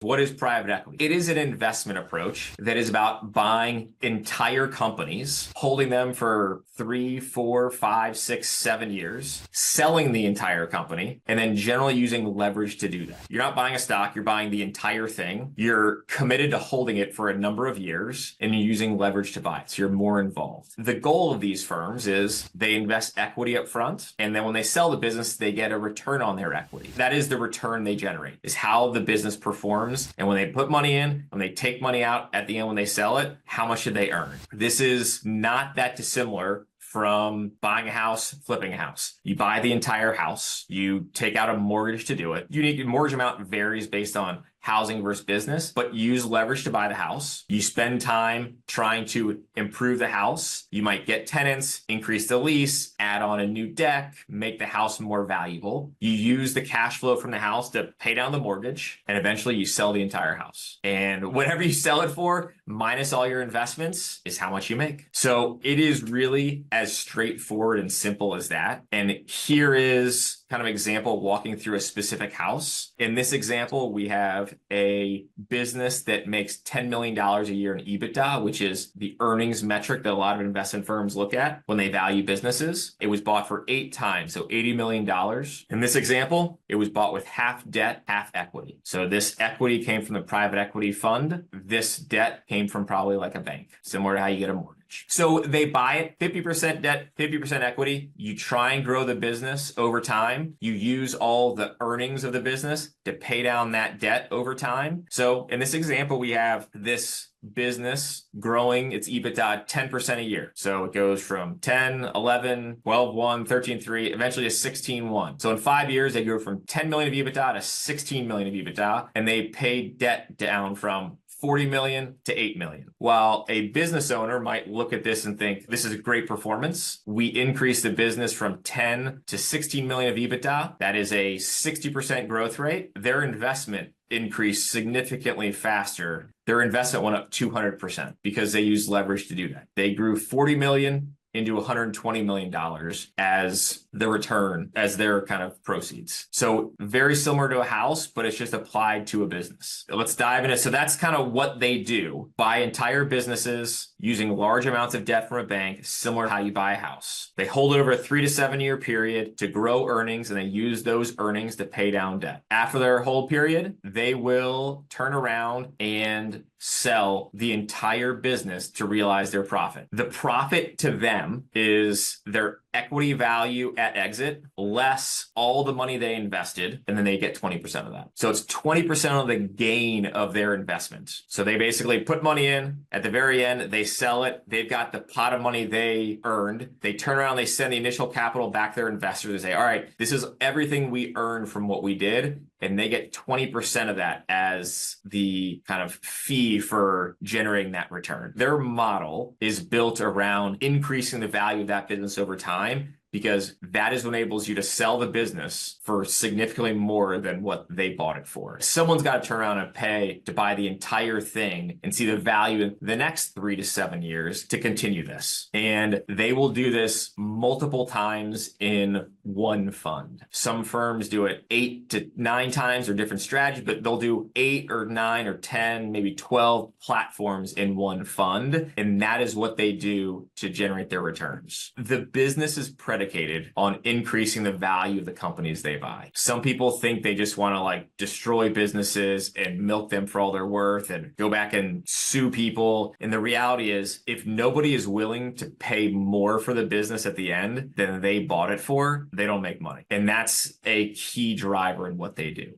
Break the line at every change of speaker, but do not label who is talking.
What is private equity? It is an investment approach that is about buying entire companies, holding them for 3, 4, 5, 6, 7 years, selling the entire company, and then generally using leverage to do that. You're not buying a stock, you're buying the entire thing. You're committed to holding it for a number of years, and you're using leverage to buy it. So you're more involved. The goal of these firms is they invest equity up front, and then when they sell the business, they get a return on their equity. That is the return they generate, is how the business performs. And when they put money in, when they take money out at the end, when they sell it, how much did they earn? This is not that dissimilar from buying a house, flipping a house. You buy the entire house, you take out a mortgage to do it. Your mortgage amount varies based on housing versus business, but you use leverage to buy the house. You spend time trying to improve the house. You might get tenants, increase the lease, add on a new deck, make the house more valuable. You use the cash flow from the house to pay down the mortgage, and eventually you sell the entire house. And whatever you sell it for, minus all your investments, is how much you make. So it is really as straightforward and simple as that. And here is kind of example walking through a specific house. In this example, we have a business that makes $10 million a year in EBITDA, which is the earnings metric that a lot of investment firms look at when they value businesses. It was bought for 8 times, so $80 million. In this example, it was bought with half debt, half equity. So this equity came from the private equity fund. This debt came from probably like a bank, similar to how you get a mortgage. So they buy it, 50% debt, 50% equity. You try and grow the business over time. You use all the earnings of the business to pay down that debt over time. So in this example, we have this business growing its EBITDA 10% a year. So it goes from 10, 11, 12, 1, 13, 3, eventually to 16, 1. So in 5 years, they go from 10 million of EBITDA to 16 million of EBITDA, and they pay debt down from 40 million to 8 million. While a business owner might look at this and think, this is a great performance. We increased the business from 10 to 16 million of EBITDA. That is a 60% growth rate. Their investment increased significantly faster. Their investment went up 200% because they used leverage to do that. They grew 40 million into $120 million as the return, as their kind of proceeds. So very similar to a house, but it's just applied to a business. Let's dive into it. So that's kind of what they do. Buy entire businesses using large amounts of debt from a bank, similar to how you buy a house. They hold it over a 3 to 7 year period to grow earnings, and they use those earnings to pay down debt. After their hold period, they will turn around and sell the entire business to realize their profit. The profit to them is their equity value at exit less all the money they invested, and then they get 20% of that. So it's 20% of the gain of their investment. So they basically put money in, at the very end, they sell it, they've got the pot of money they earned, they turn around, they send the initial capital back to their investors and say, all right, this is everything we earned from what we did, and they get 20% of that as the kind of fee for generating that return. Their model is built around increasing the value of that business over time, because that is what enables you to sell the business for significantly more than what they bought it for. Someone's got to turn around and pay to buy the entire thing and see the value in the next 3 to 7 years to continue this. And they will do this multiple times in one fund. Some firms do it 8 to 9 times or different strategies, but they'll do 8 or 9 or 10, maybe 12 platforms in one fund. And that is what they do to generate their returns. The business is predicated on increasing the value of the companies they buy. Some people think they just want to like destroy businesses and milk them for all they're worth and go back and sue people. And the reality is, if nobody is willing to pay more for the business at the end than they bought it for, they don't make money. And that's a key driver in what they do.